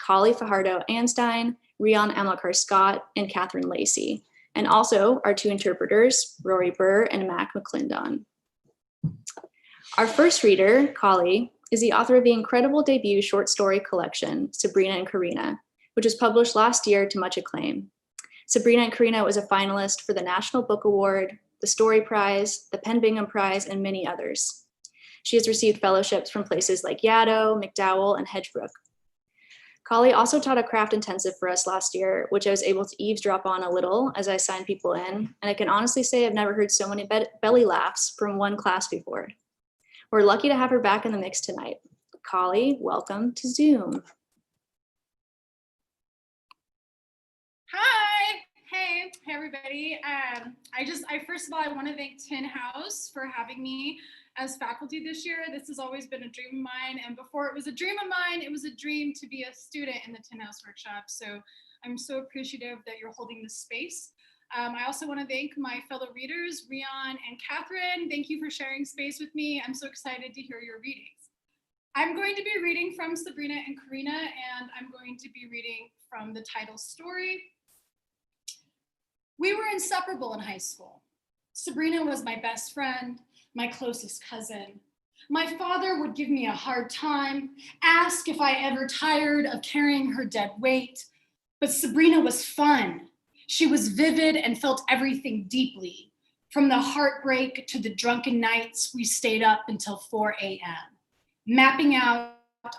Collie Fajardo-Anstine, Rhion Amilcar and Catherine Lacey, and also our two interpreters, Rory Burr and Mac McClendon. Our first reader, Collie, is the author of the incredible debut short story collection, Sabrina and Karina, which was published last year to much acclaim. Sabrina and Karina was a finalist for the National Book Award, the Story Prize, the Penn Bingham Prize, and many others. She has received fellowships from places like Yaddo, McDowell, and Hedgebrook. Collie also taught a craft intensive for us last year, which I was able to eavesdrop on a little as I signed people in, and I can honestly say I've never heard so many belly laughs from one class before. We're lucky to have her back in the mix tonight. Collie, welcome to Zoom. Hi, hey everybody. I first of all, I want to thank Tin House for having me as faculty this year. This has always been a dream of mine, and before it was a dream of mine, it was a dream to be a student in the Tin House workshop. So I'm so appreciative that you're holding this space. I also want to thank my fellow readers, Rion and Catherine. Thank you for sharing space with me. I'm so excited to hear your readings. I'm going to be reading from Sabrina and Karina, and I'm going to be reading from the title story. We were inseparable in high school. Sabrina was my best friend, my closest cousin. My father would give me a hard time, ask if I ever tired of carrying her dead weight, but Sabrina was fun. She was vivid and felt everything deeply, from the heartbreak to the drunken nights we stayed up until 4 a.m., mapping out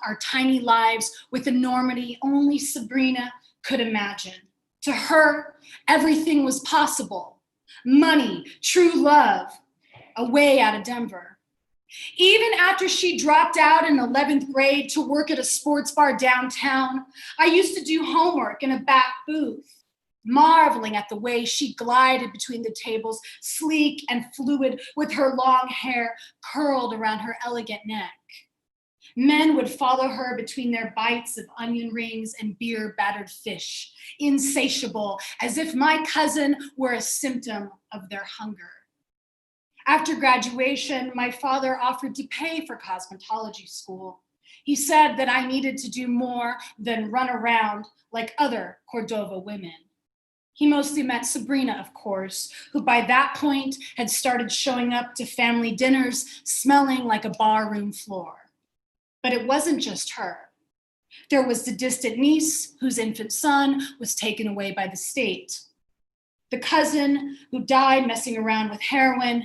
our tiny lives with enormity only Sabrina could imagine. To her, everything was possible. Money, true love, a way out of Denver. Even after she dropped out in 11th grade to work at a sports bar downtown, I used to do homework in a back booth, marveling at the way she glided between the tables, sleek and fluid with her long hair curled around her elegant neck. Men would follow her between their bites of onion rings and beer-battered fish, insatiable, as if my cousin were a symptom of their hunger. After graduation, my father offered to pay for cosmetology school. He said that I needed to do more than run around like other Cordova women. He mostly meant Sabrina, of course, who by that point had started showing up to family dinners smelling like a barroom floor. But it wasn't just her. There was the distant niece whose infant son was taken away by the state, the cousin who died messing around with heroin,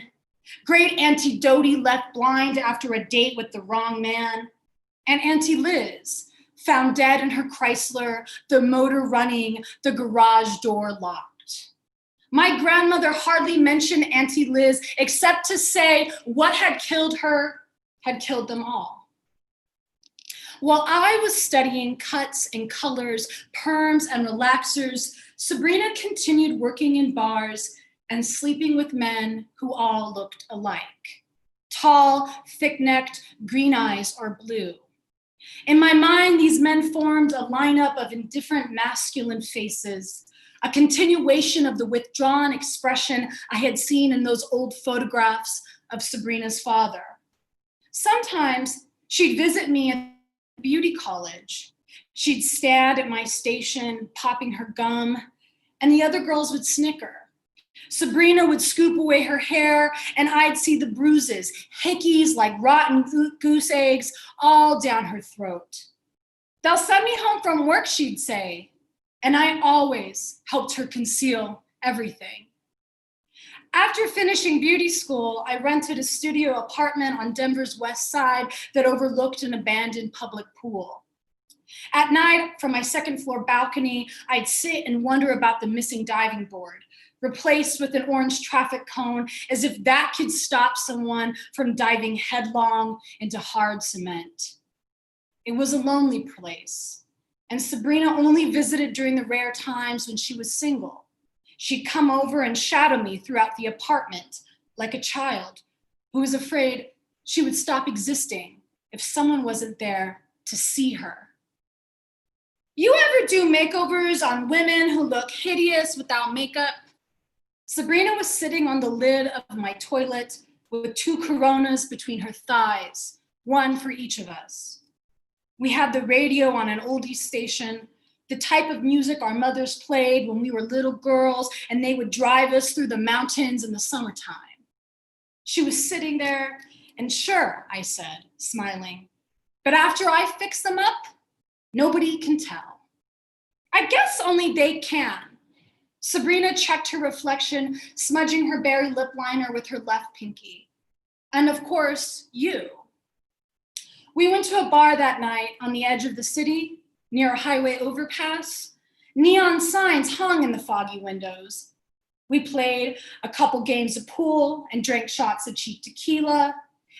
great Auntie Dodie left blind after a date with the wrong man, and Auntie Liz found dead in her Chrysler, the motor running, the garage door locked. My grandmother hardly mentioned Auntie Liz except to say what had killed her had killed them all. While I was studying cuts and colors, perms and relaxers, Sabrina continued working in bars and sleeping with men who all looked alike. Tall, thick-necked, green eyes or blue. In my mind, these men formed a lineup of indifferent masculine faces, a continuation of the withdrawn expression I had seen in those old photographs of Sabrina's father. Sometimes she'd visit me at beauty college. She'd stand at my station, popping her gum, and the other girls would snicker. Sabrina would scoop away her hair, and I'd see the bruises, hickeys like rotten goose eggs, all down her throat. "They'll send me home from work," she'd say, and I always helped her conceal everything. After finishing beauty school, I rented a studio apartment on Denver's west side that overlooked an abandoned public pool. At night, from my second floor balcony, I'd sit and wonder about the missing diving board, replaced with an orange traffic cone, as if that could stop someone from diving headlong into hard cement. It was a lonely place, and Sabrina only visited during the rare times when she was single. She'd come over and shadow me throughout the apartment, like a child who was afraid she would stop existing if someone wasn't there to see her. You ever do makeovers on women who look hideous without makeup? Sabrina was sitting on the lid of my toilet with 2 Coronas between her thighs, one for each of us. We had the radio on an oldie station, the type of music our mothers played when we were little girls and they would drive us through the mountains in the summertime. She was sitting there, and sure, I said, smiling, but after I fix them up, nobody can tell. I guess only they can. Sabrina checked her reflection, smudging her berry lip liner with her left pinky. And of course, you. We went to a bar that night on the edge of the city, near a highway overpass. Neon signs hung in the foggy windows. We played a couple games of pool and drank shots of cheap tequila.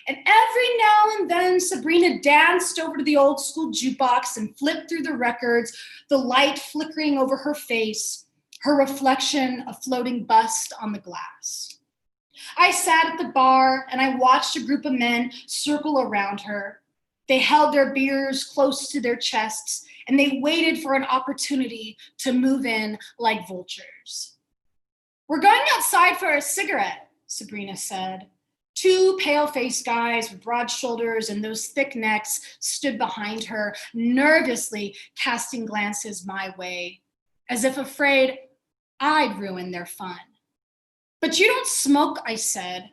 And every now and then, Sabrina danced over to the old school jukebox and flipped through the records, the light flickering over her face, her reflection a floating bust on the glass. I sat at the bar and I watched a group of men circle around her. They held their beers close to their chests and they waited for an opportunity to move in like vultures. "We're going outside for a cigarette," Sabrina said. Two pale-faced guys with broad shoulders and those thick necks stood behind her, nervously casting glances my way, as if afraid I'd ruin their fun. "But you don't smoke," I said.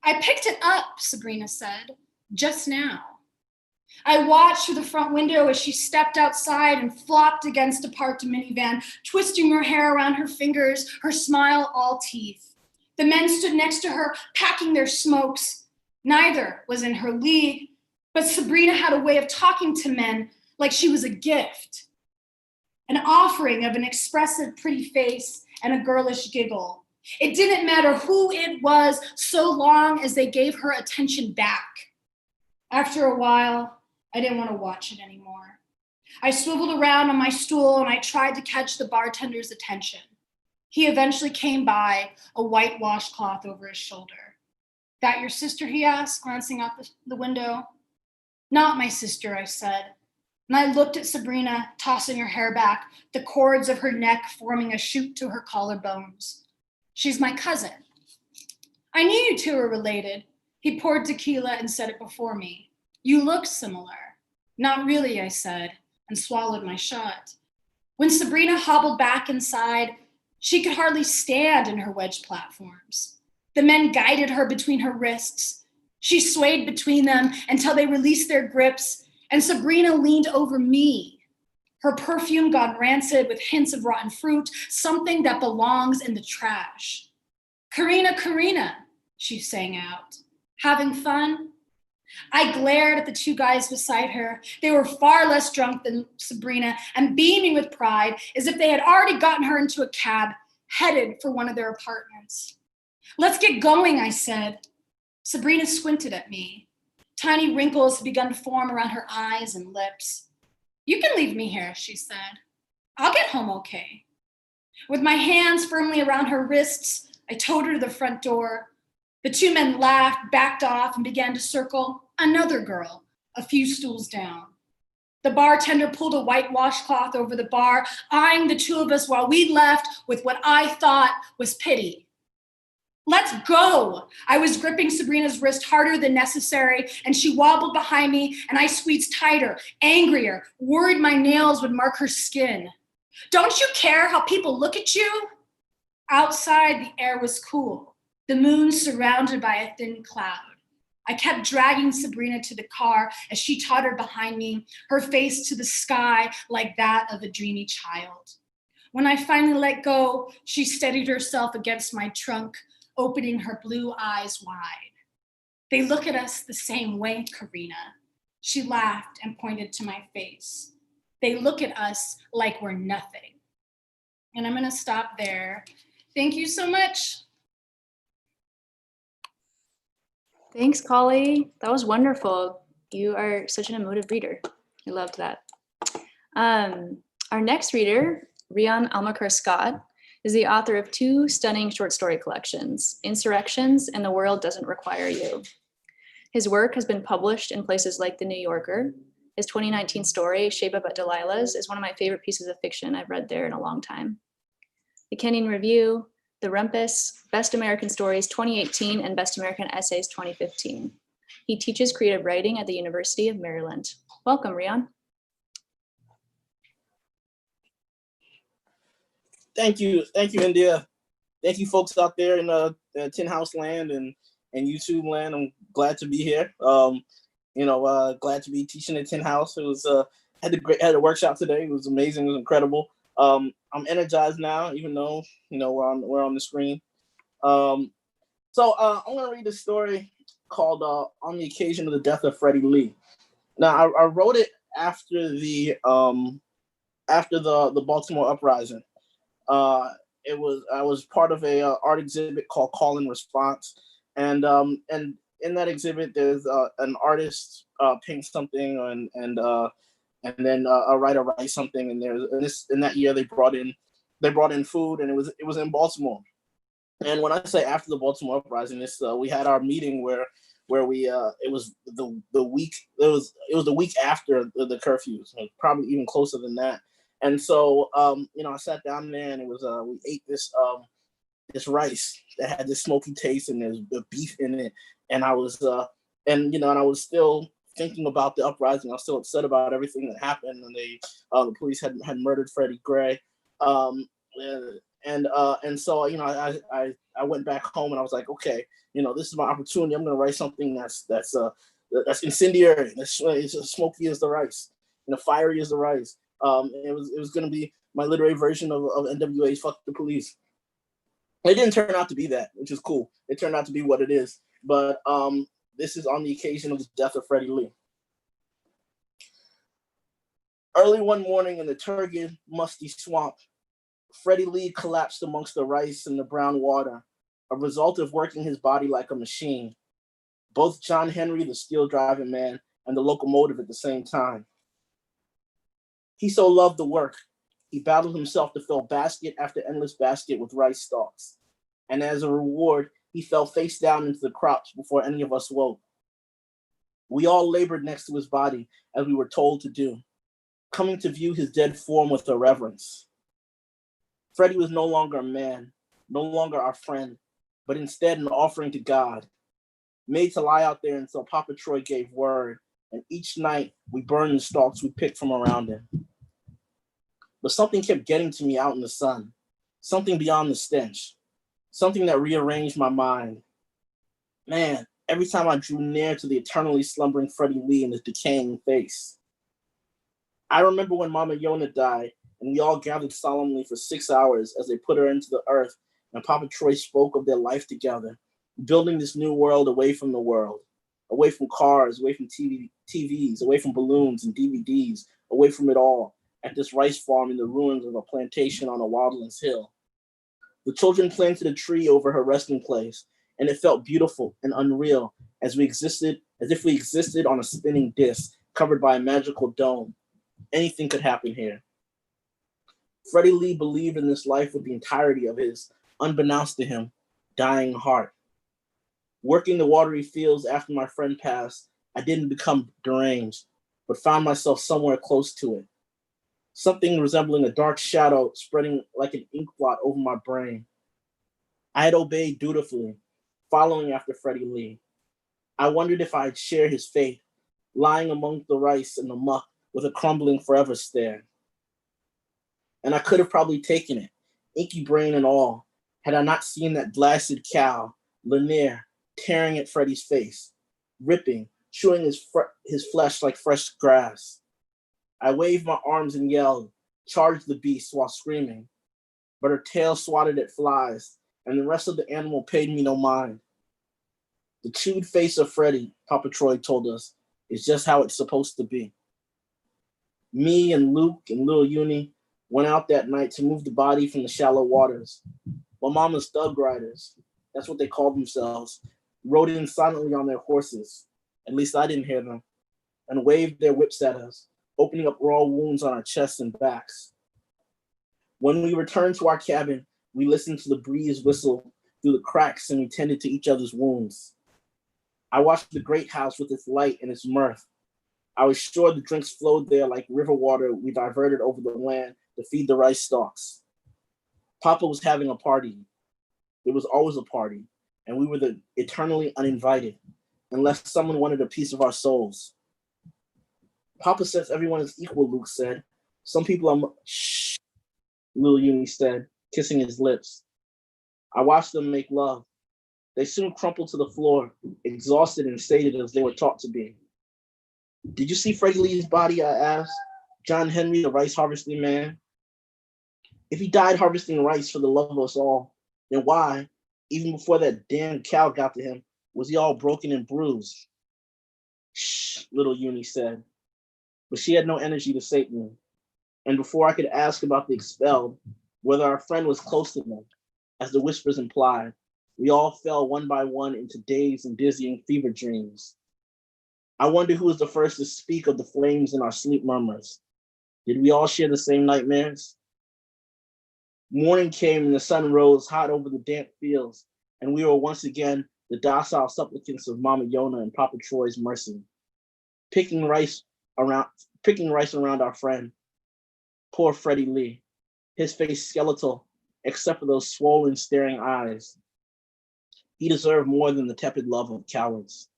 "I picked it up," Sabrina said, "just now." I watched through the front window as she stepped outside and flopped against a parked minivan, twisting her hair around her fingers, her smile all teeth. The men stood next to her, packing their smokes. Neither was in her league, but Sabrina had a way of talking to men like she was a gift, an offering of an expressive, pretty face and a girlish giggle. It didn't matter who it was, so long as they gave her attention back. After a while, I didn't want to watch it anymore. I swiveled around on my stool and I tried to catch the bartender's attention. He eventually came by, a white washcloth over his shoulder. "That your sister?" he asked, glancing out the window. "Not my sister," I said. And I looked at Sabrina, tossing her hair back, the cords of her neck forming a chute to her collarbones. "She's my cousin." "I knew you two were related." He poured tequila and set it before me. "You look similar." "Not really," I said, and swallowed my shot. When Sabrina hobbled back inside, she could hardly stand in her wedge platforms. The men guided her between her wrists. She swayed between them until they released their grips, and Sabrina leaned over me. Her perfume gone rancid with hints of rotten fruit, something that belongs in the trash. "Karina, Karina," she sang out. "Having fun?" I glared at the two guys beside her. They were far less drunk than Sabrina and beaming with pride as if they had already gotten her into a cab, headed for one of their apartments. "Let's get going," I said. Sabrina squinted at me. Tiny wrinkles had begun to form around her eyes and lips. "You can leave me here," she said. "I'll get home okay." With my hands firmly around her wrists, I towed her to the front door. The two men laughed, backed off, and began to circle another girl a few stools down. The bartender pulled a white washcloth over the bar, eyeing the two of us while we left with what I thought was pity. "Let's go." I was gripping Sabrina's wrist harder than necessary, and she wobbled behind me, and I squeezed tighter, angrier, worried my nails would mark her skin. "Don't you care how people look at you?" Outside, the air was cool, the moon surrounded by a thin cloud. I kept dragging Sabrina to the car as she tottered behind me, her face to the sky like that of a dreamy child. When I finally let go, she steadied herself against my trunk, opening her blue eyes wide. "They look at us the same way, Karina." She laughed and pointed to my face. "They look at us like we're nothing." And I'm gonna stop there. Thank you so much. Thanks, Collie. That was wonderful. You are such an emotive reader. I loved that. Our next reader, Rion Amilcar Scott, is the author of two stunning short story collections, Insurrections and The World Doesn't Require You. His work has been published in places like The New Yorker. His 2019 story, Shape Up at Delilah's, is one of my favorite pieces of fiction I've read there in a long time. The Kenyon Review, The Rumpus, Best American Stories 2018, and Best American Essays 2015. He teaches creative writing at the University of Maryland. Welcome, Rion. Thank you, India. Thank you, folks out there in Tin House land and YouTube land. I'm glad to be here. Glad to be teaching at Tin House. It was had a workshop today. It was amazing. It was incredible. I'm energized now, even though we're on the screen. I'm gonna read a story called "On the Occasion of the Death of Freddie Lee." Now, I wrote it after the Baltimore uprising. I was part of a art exhibit called Call and Response, and in that exhibit there's an artist paint something and then a writer write something, and in that year they brought in food, and it was in Baltimore. And when I say after the Baltimore uprising, we had our meeting where we it was the week after the curfews, probably even closer than that. And so I sat down there, and it was we ate this rice that had this smoky taste, and there's the beef in it, and I was and I was still thinking about the uprising. I was still upset about everything that happened, and the police had murdered Freddie Gray. And so I went back home, and I was like, okay, this is my opportunity. I'm going to write something that's incendiary, it's smoky as the rice, fiery as the rice. It was going to be my literary version of NWA's "Fuck the Police." It didn't turn out to be that, which is cool. It turned out to be what it is. But this is on the occasion of the death of Freddie Lee. Early one morning in the turgid, musty swamp, Freddie Lee collapsed amongst the rice and the brown water, a result of working his body like a machine. Both John Henry, the steel driving man, and the locomotive at the same time. He so loved the work, he battled himself to fill basket after endless basket with rice stalks. And as a reward, he fell face down into the crops before any of us woke. We all labored next to his body as we were told to do, coming to view his dead form with a reverence. Freddie was no longer a man, no longer our friend, but instead an offering to God, made to lie out there until Papa Troy gave word, and each night we burned the stalks we picked from around him. But something kept getting to me out in the sun, something beyond the stench, something that rearranged my mind. Man, every time I drew near to the eternally slumbering Freddie Lee and his decaying face. I remember when Mama Yona died, and we all gathered solemnly for 6 hours as they put her into the earth, and Papa Troy spoke of their life together, building this new world away from the world, away from cars, away from TVs, away from balloons and DVDs, away from it all, at this rice farm in the ruins of a plantation on a wildlands hill. The children planted a tree over her resting place, and it felt beautiful and unreal as if we existed on a spinning disc covered by a magical dome. Anything could happen here. Freddie Lee believed in this life with the entirety of his, unbeknownst to him, dying heart. Working the watery fields after my friend passed, I didn't become deranged, but found myself somewhere close to it. Something resembling a dark shadow spreading like an ink blot over my brain. I had obeyed dutifully, following after Freddie Lee. I wondered if I'd share his fate, lying among the rice and the muck with a crumbling forever stare. And I could have probably taken it, inky brain and all, had I not seen that blasted cow, Lanier, tearing at Freddie's face, ripping, chewing his flesh like fresh grass. I waved my arms and yelled, charged the beast while screaming, but her tail swatted at flies, and the rest of the animal paid me no mind. The chewed face of Freddie, Papa Troy told us, is just how it's supposed to be. Me and Luke and Lil Uni went out that night to move the body from the shallow waters. My mama's thug riders, that's what they called themselves, rode in silently on their horses, at least I didn't hear them, and waved their whips at us, opening up raw wounds on our chests and backs. When we returned to our cabin, we listened to the breeze whistle through the cracks and we tended to each other's wounds. I watched the great house with its light and its mirth. I was sure the drinks flowed there like river water we diverted over the land to feed the rice stalks. Papa was having a party. There was always a party, and we were the eternally uninvited. unless someone wanted a piece of our souls. Papa says everyone is equal, Luke said. Some people are, shh, little Uni said, kissing his lips. I watched them make love. They soon crumpled to the floor, exhausted and sated as they were taught to be. Did you see Freddie Lee's body, I asked? John Henry, the rice harvesting man? If he died harvesting rice for the love of us all, then why, even before that damn cow got to him, was he all broken and bruised? Shh, little Uni said. But she had no energy to sate me. And before I could ask about the expelled, whether our friend was close to them, as the whispers implied, we all fell one by one into dazed and dizzying fever dreams. I wonder who was the first to speak of the flames in our sleep murmurs. Did we all share the same nightmares? Morning came and the sun rose hot over the damp fields, and we were once again the docile supplicants of Mama Yona and Papa Troy's mercy, picking rice around our friend. Poor Freddie Lee, his face skeletal, except for those swollen, staring eyes. He deserved more than the tepid love of cowards.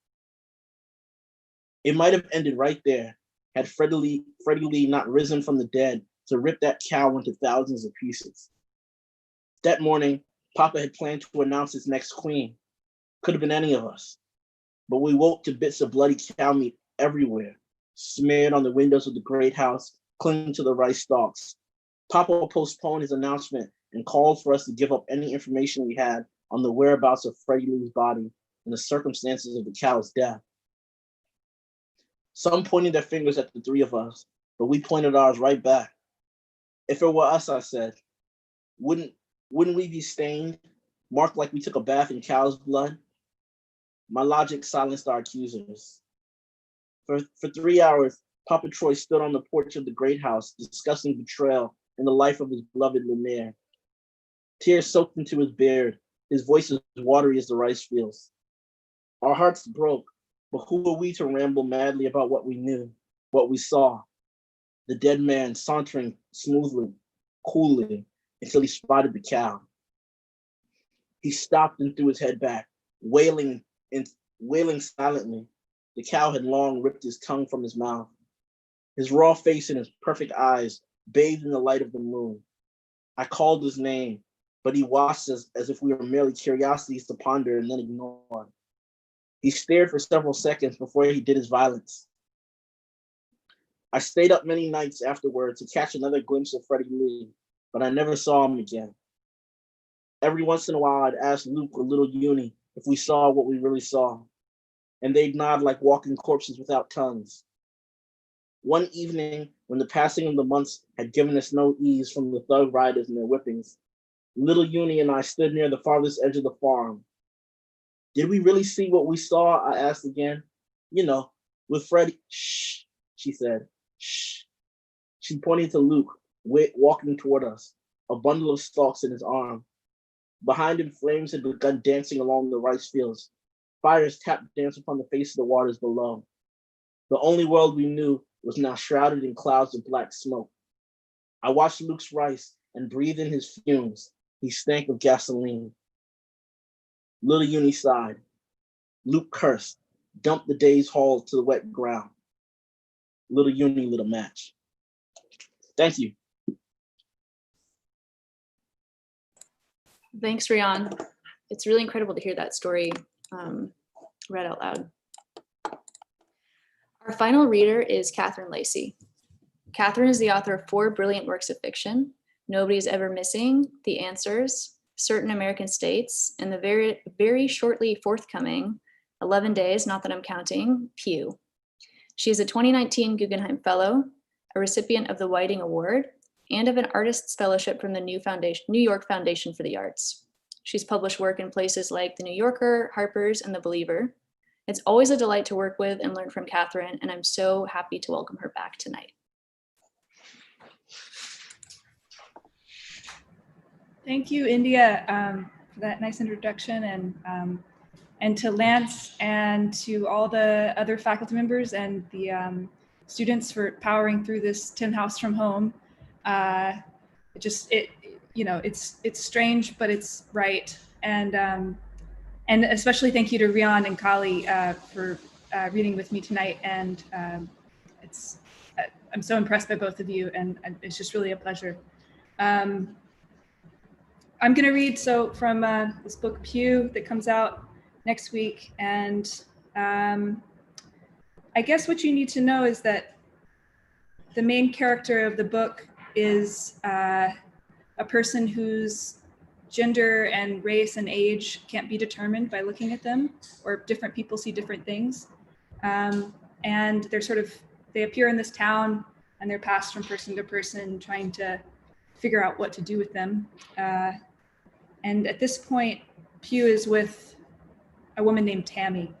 It might have ended right there had Freddie Lee not risen from the dead to rip that cow into thousands of pieces. That morning, Papa had planned to announce his next queen. Could have been any of us. But we woke to bits of bloody cow meat everywhere, smeared on the windows of the great house, clinging to the rice stalks. Papa postponed his announcement and called for us to give up any information we had on the whereabouts of Freddie Lee's body and the circumstances of the cow's death. Some pointed their fingers at the three of us, but we pointed ours right back. If it were us, I said, wouldn't we be stained, marked like we took a bath in cow's blood? My logic silenced our accusers. For 3 hours, Papa Troy stood on the porch of the great house, discussing betrayal in the life of his beloved Lumiere. Tears soaked into his beard, his voice as watery as the rice fields. Our hearts broke, but who were we to ramble madly about what we knew, what we saw? The dead man sauntering smoothly, coolly, until he spotted the cow. He stopped and threw his head back, wailing silently. The cow had long ripped his tongue from his mouth. His raw face and his perfect eyes bathed in the light of the moon. I called his name, but he watched us as if we were merely curiosities to ponder and then ignore. He stared for several seconds before he did his violence. I stayed up many nights afterward to catch another glimpse of Freddie Lee, but I never saw him again. Every once in a while, I'd ask Luke or little Uni if we saw what we really saw, and they'd nod like walking corpses without tongues. One evening, when the passing of the months had given us no ease from the thug riders and their whippings, little Uni and I stood near the farthest edge of the farm. Did we really see what we saw? I asked again. You know, with Freddie. Shh, she said. Shh. She pointed to Luke, walking toward us, a bundle of stalks in his arm. Behind him, flames had begun dancing along the rice fields. Fires tapped dance upon the face of the waters below. The only world we knew was now shrouded in clouds of black smoke. I watched Luke's rice and breathed in his fumes. He stank of gasoline. Little Uni sighed. Luke cursed, dumped the day's haul to the wet ground. Little Uni lit a match. Thank you. Thanks, Rion. It's really incredible to hear that story read out loud. Our final reader is Catherine Lacey. Catherine is the author of 4 brilliant works of fiction: Nobody's Ever Missing, The Answers, Certain American States, and the very shortly forthcoming 11 Days, Not That I'm Counting, Pew. She is a 2019 Guggenheim Fellow, a recipient of the Whiting Award, and of an Artist's Fellowship from the New York Foundation for the Arts. She's published work in places like The New Yorker, Harper's, and The Believer. It's always a delight to work with and learn from Catherine, and I'm so happy to welcome her back tonight. Thank you, India, for that nice introduction, and to Lance and to all the other faculty members and the students for powering through this 10 House from Home. It's strange, but it's right. And And especially thank you to Rion and Kali for reading with me tonight. And I'm so impressed by both of you, and it's just really a pleasure. I'm going to read from this book Pew that comes out next week. And I guess what you need to know is that the main character of the book is a person whose gender and race and age can't be determined by looking at them, or different people see different things. And they appear in this town and they're passed from person to person, trying to figure out what to do with them. And at this point, Pew is with a woman named Tammy.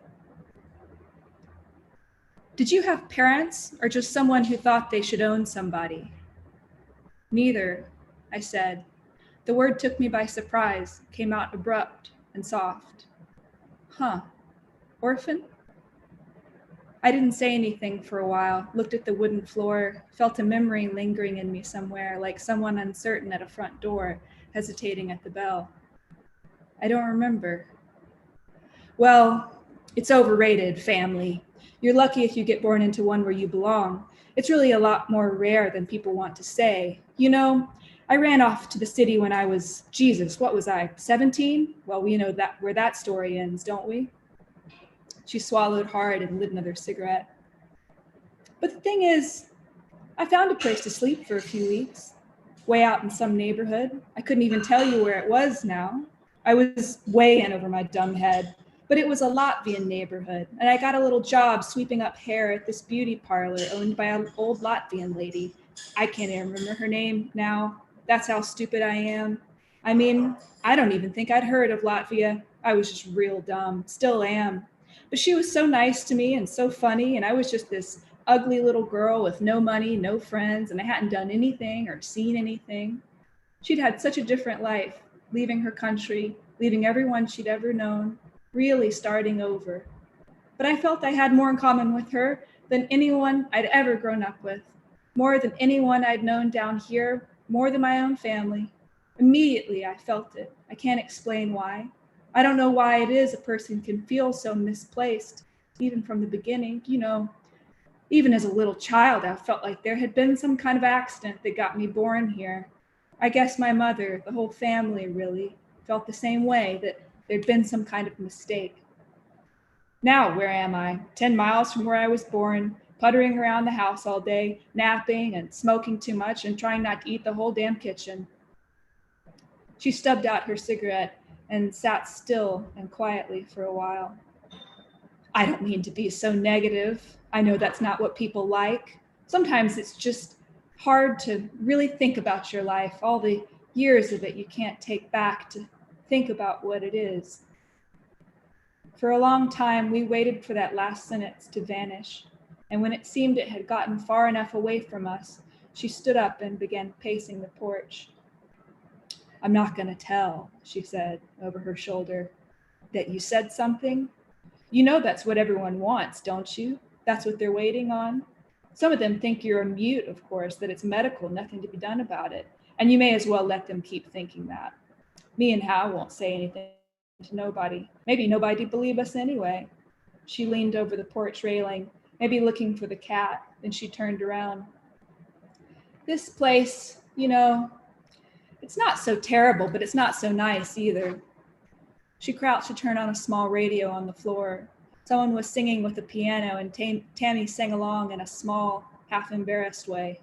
Did you have parents, or just someone who thought they should own somebody? Neither, I said. The word took me by surprise, came out abrupt and soft. Huh, orphan? I didn't say anything for a while, looked at the wooden floor, felt a memory lingering in me somewhere, like someone uncertain at a front door, hesitating at the bell. I don't remember. Well, it's overrated, family. You're lucky if you get born into one where you belong. It's really a lot more rare than people want to say. You know, I ran off to the city when I was, what was I, 17? Well, we know where that story ends, don't we? She swallowed hard and lit another cigarette. But the thing is, I found a place to sleep for a few weeks, way out in some neighborhood. I couldn't even tell you where it was now. I was way in over my dumb head, but it was a Latvian neighborhood, and I got a little job sweeping up hair at this beauty parlor owned by an old Latvian lady. I can't even remember her name now. That's how stupid I am. I mean, I don't even think I'd heard of Latvia. I was just real dumb, still am. But she was so nice to me and so funny, and I was just this ugly little girl with no money, no friends, and I hadn't done anything or seen anything. She'd had such a different life, leaving her country, leaving everyone she'd ever known, really starting over. But I felt I had more in common with her than anyone I'd ever grown up with, more than anyone I'd known down here, more than my own family. Immediately, I felt it. I can't explain why. I don't know why it is a person can feel so misplaced, even from the beginning. You know, even as a little child, I felt like there had been some kind of accident that got me born here. I guess my mother, the whole family really, felt the same way, that there'd been some kind of mistake. Now, where am I? 10 miles from where I was born, puttering around the house all day, napping and smoking too much and trying not to eat the whole damn kitchen. She stubbed out her cigarette and sat still and quietly for a while. I don't mean to be so negative. I know that's not what people like. Sometimes it's just hard to really think about your life, all the years of it you can't take back to think about what it is. For a long time, we waited for that last sentence to vanish, and when it seemed it had gotten far enough away from us, she stood up and began pacing the porch. I'm not going to tell, she said over her shoulder. That you said something? You know that's what everyone wants, don't you? That's what they're waiting on. Some of them think you're a mute, of course, that it's medical, nothing to be done about it. And you may as well let them keep thinking that. Me and Hal won't say anything to nobody. Maybe nobody'd believe us anyway. She leaned over the porch railing, maybe looking for the cat, then she turned around. This place, you know, it's not so terrible, but it's not so nice either. She crouched to turn on a small radio on the floor. Someone was singing with the piano, and Tammy sang along in a small, half-embarrassed way.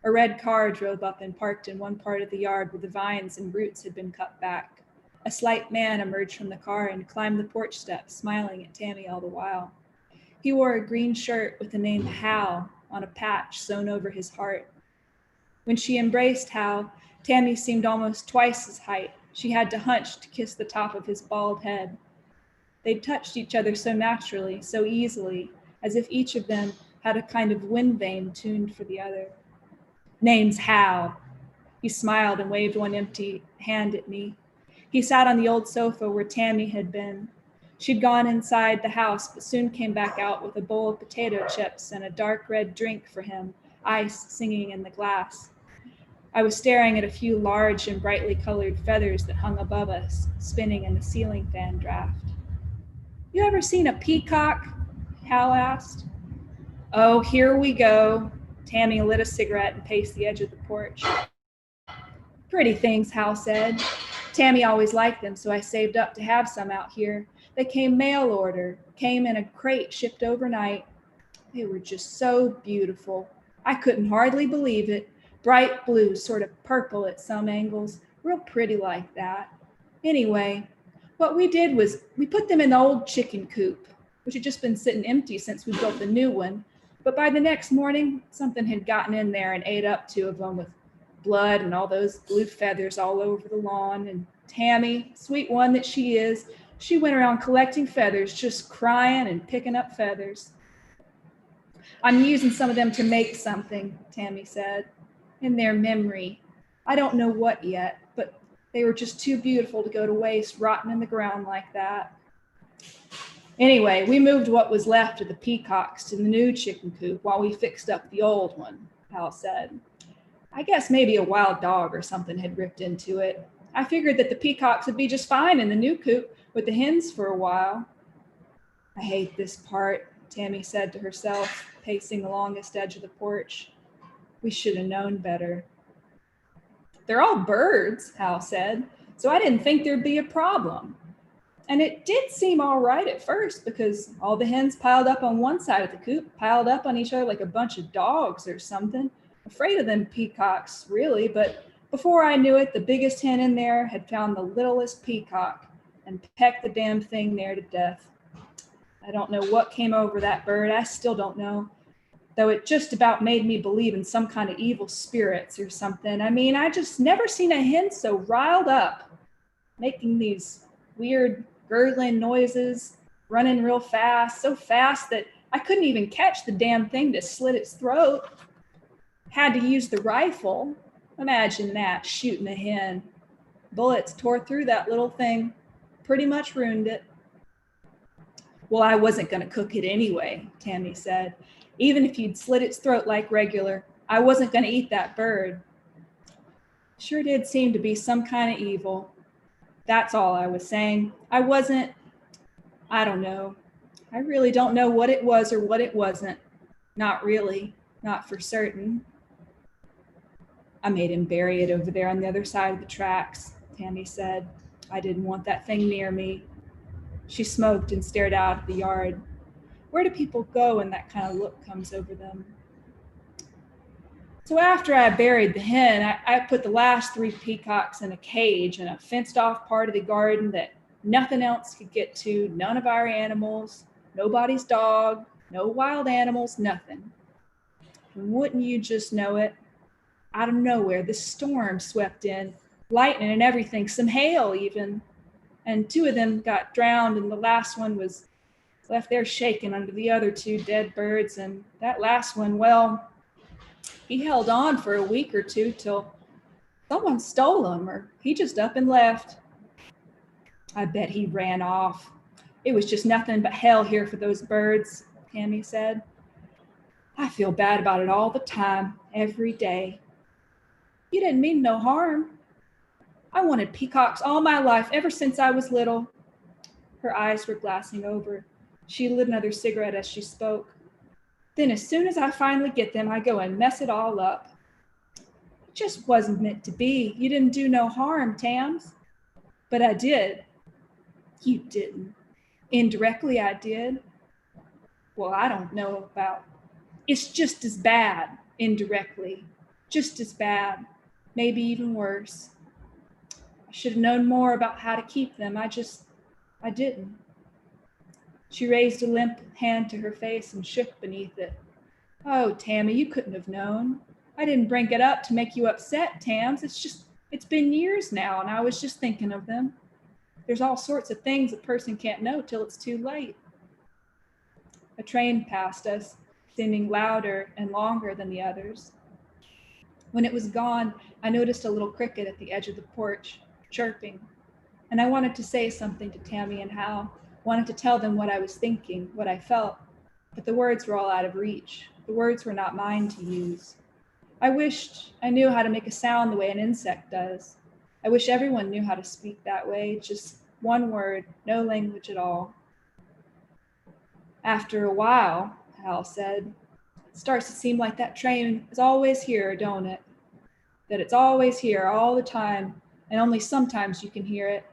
A red car drove up and parked in one part of the yard where the vines and roots had been cut back. A slight man emerged from the car and climbed the porch steps, smiling at Tammy all the while. He wore a green shirt with the name Hal on a patch sewn over his heart. When she embraced Hal, Tammy seemed almost twice his height. She had to hunch to kiss the top of his bald head. They touched each other so naturally, so easily, as if each of them had a kind of wind vane tuned for the other. Name's Hal. He smiled and waved one empty hand at me. He sat on the old sofa where Tammy had been. She'd gone inside the house, but soon came back out with a bowl of potato chips and a dark red drink for him, ice singing in the glass. I was staring at a few large and brightly colored feathers that hung above us, spinning in the ceiling fan draft. You ever seen a peacock? Hal asked. Oh, here we go. Tammy lit a cigarette and paced the edge of the porch. Pretty things, Hal said. Tammy always liked them, so I saved up to have some out here. They came mail order, came in a crate shipped overnight. They were just so beautiful. I couldn't hardly believe it. Bright blue, sort of purple at some angles, real pretty like that. Anyway, what we did was we put them in the old chicken coop, which had just been sitting empty since we built the new one. But by the next morning, something had gotten in there and ate up 2 of them with blood and all those blue feathers all over the lawn. And Tammy, sweet one that she is, she went around collecting feathers, just crying and picking up feathers. I'm using some of them to make something, Tammy said, in their memory. I don't know what yet, but they were just too beautiful to go to waste, rotting in the ground like that. Anyway, we moved what was left of the peacocks to the new chicken coop while we fixed up the old one, Hal said. I guess maybe a wild dog or something had ripped into it. I figured that the peacocks would be just fine in the new coop with the hens for a while. I hate this part, Tammy said to herself, pacing the longest edge of the porch. We should have known better. They're all birds, Hal said, so I didn't think there'd be a problem. And it did seem all right at first because all the hens piled up on one side of the coop, piled up on each other like a bunch of dogs or something. Afraid of them peacocks, really, but before I knew it, the biggest hen in there had found the littlest peacock and pecked the damn thing there to death. I don't know what came over that bird. I still don't know, though it just about made me believe in some kind of evil spirits or something. I mean, I just never seen a hen so riled up, making these weird gurgling noises, running real fast, so fast that I couldn't even catch the damn thing to slit its throat. Had to use the rifle. Imagine that, shooting a hen. Bullets tore through that little thing, pretty much ruined it. Well, I wasn't going to cook it anyway, Tammy said. Even if you'd slit its throat like regular, I wasn't going to eat that bird. Sure did seem to be some kind of evil. That's all I was saying. I don't know. I really don't know what it was or what it wasn't. Not really, not for certain. I made him bury it over there on the other side of the tracks, Tammy said. I didn't want that thing near me. She smoked and stared out at the yard. Where do people go when that kind of look comes over them? So after I buried the hen, I put the last 3 peacocks in a cage in a fenced off part of the garden that nothing else could get to, none of our animals, nobody's dog, no wild animals, nothing. And wouldn't you just know it? Out of nowhere, the storm swept in, lightning and everything, some hail even. And 2 of them got drowned, and the last one was left there shaking under the other 2 dead birds. And that last one, well, he held on for a week or 2 till someone stole him, or he just up and left. I bet he ran off. It was just nothing but hell here for those birds, Tammy said. I feel bad about it all the time, every day. You didn't mean no harm. I wanted peacocks all my life, ever since I was little. Her eyes were glassing over. She lit another cigarette as she spoke. Then as soon as I finally get them, I go and mess it all up. It just wasn't meant to be. You didn't do no harm, Tams. But I did. You didn't. Indirectly, I did. Well, I don't know about. It's just as bad, indirectly. Just as bad. Maybe even worse. I should have known more about how to keep them. I didn't. She raised a limp hand to her face and shook beneath it. Oh, Tammy, you couldn't have known. I didn't bring it up to make you upset, Tams. It's been years now, and I was just thinking of them. There's all sorts of things a person can't know till it's too late. A train passed us, seeming louder and longer than the others. When it was gone, I noticed a little cricket at the edge of the porch, chirping, and I wanted to say something to Tammy and Hal, wanted to tell them what I was thinking, what I felt, but the words were all out of reach. The words were not mine to use. I wished I knew how to make a sound the way an insect does. I wish everyone knew how to speak that way, just one word, no language at all. After a while, Hal said, it starts to seem like that train is always here, don't it? That it's always here all the time, and only sometimes you can hear it.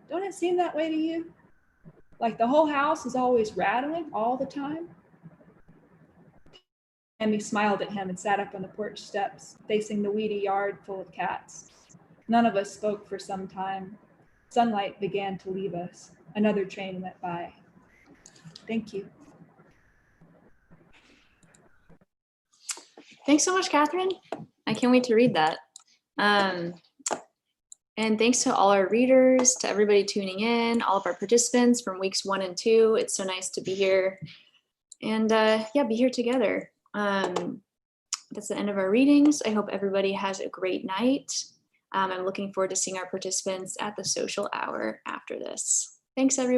Don't it seem that way to you? Like the whole house is always rattling all the time? Emmy smiled at him and sat up on the porch steps, facing the weedy yard full of cats. None of us spoke for some time. Sunlight began to leave us. Another train went by. Thank you. Thanks so much, Catherine. I can't wait to read that. And thanks to all our readers, to everybody tuning in, all of our participants from weeks 1 and 2. It's so nice to be here and yeah, be here together. That's the end of our readings. I hope everybody has a great night. I'm looking forward to seeing our participants at the social hour after this. Thanks, everybody.